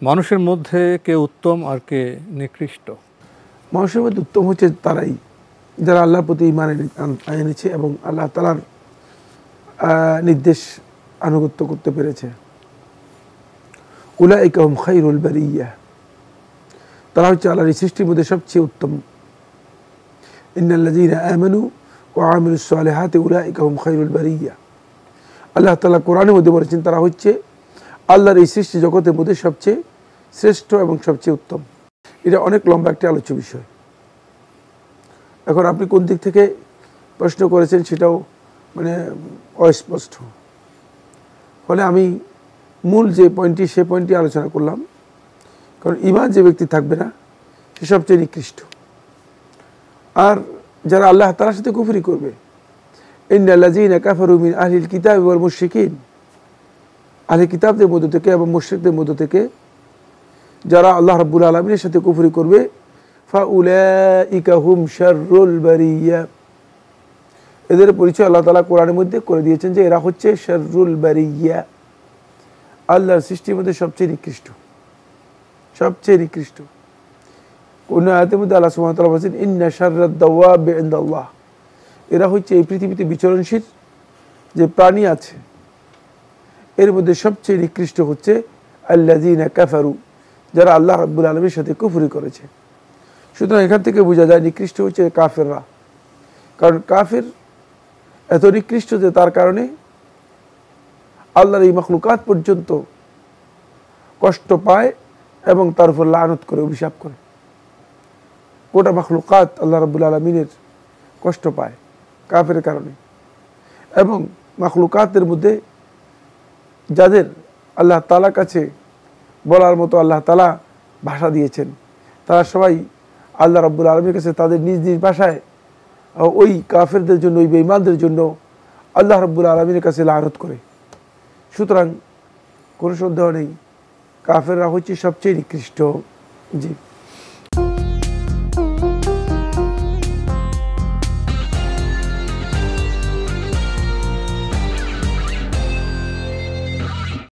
মানুষের মধ্যে কে উত্তম আর কে নিকৃষ্ট? মানুষের মধ্যে উত্তম হচ্ছে তারাই যারা আল্লাহর প্রতি ঈমান এনেছে এবং আল্লাহ তাআলার নির্দেশ আনুগত্য করতে পেরেছে। উলাইকা হুম খায়রুল বারিয়া, তারা হচ্ছে আল্লাহর সৃষ্টির মধ্যে সবচেয়ে উত্তম। ইন্নাল্লাযীনা আমানু ওয়া আমিলুস সালিহাতি উলাইকা হুম খায়রুল বারিয়া। আল্লাহ তাআলা কোরআনের মধ্যে বলেছেন তারা হচ্ছে আল্লাহর এই সৃষ্টি জগতের মধ্যে সবচেয়ে শ্রেষ্ঠ এবং সবচেয়ে উত্তম। এটা অনেক লম্বা একটা আলোচ্য বিষয়। এখন আপনি কোন দিক থেকে প্রশ্ন করেছেন সেটাও মানে অস্পষ্ট। ফলে আমি মূল যে পয়েন্টটি সে পয়েন্টটি আলোচনা করলাম। কারণ ঈমান যে ব্যক্তি থাকবে না সে সবচেয়ে নিকৃষ্ট। আর যারা আল্লাহ তাআলার সাথে কুফরি করবে, ইন্নাল্লাযীনা কাফারু মিন আহলিল কিতাবি ওয়াল মুশরিকিন, আহলে কিতাবদের মধ্য থেকে এবং মুশরিকদের মধ্য থেকে যারা আল্লাহ রাব্বুল আলামিনের সাথে কুফরি করবে, ফাউলাইকা হুম শাররুল বারিয়া, এদের পরিচয় আল্লাহ তাআলা কোরআনের মধ্যে করে দিয়েছেন যে এরা হচ্ছে শাররুল বারিয়া, আল্লাহর সৃষ্টির মধ্যে সবচেয়ে নিকৃষ্ট, সবচেয়ে নিকৃষ্ট। কোন আয়াতের মধ্যে আল্লাহ সুবহানাহু ওয়া তাআলা বলেছেন ইন্না শাররাদ দাওয়াবি ইনদাল্লাহ, এরা হচ্ছে এই পৃথিবীতে বিচরণশীল যে প্রাণী আছে এর মধ্যে সবচেয়ে নিকৃষ্ট হচ্ছে আল্লাযীনা কাফারু, যারা আল্লাহ রাব্বুল আলামিনের সাথে কুফরি করেছে। সুতরাং এখান থেকে বোঝা যায় নিকৃষ্ট হচ্ছে কাফেররা। কারণ কাফের এত নিকৃষ্ট যে তার কারণে আল্লাহর এই মাখলুকাত পর্যন্ত কষ্ট পায় এবং তার উপর লানত করে, অভিশাপ করে। গোটা মাখলুকাত আল্লাহ রাব্বুল আলামিনের কষ্ট পায় কাফের কারণে। এবং মাখলুকাতের মধ্যে যাদের আল্লাহ তাআলার কাছে বলার মতো আল্লাহ তাআলা ভাষা দিয়েছেন, তারা সবাই আল্লাহ রাব্বুল আলামিনের কাছে তাদের নিজ নিজ ভাষায় ওই কাফেরদের জন্য, ওই বেঈমানদের জন্য আল্লাহ রাব্বুল আলামিনের কাছে লানত করে। সুতরাং কোনো সন্দেহ নেই কাফেররা হচ্ছে সবচেয়ে নিকৃষ্ট। জি।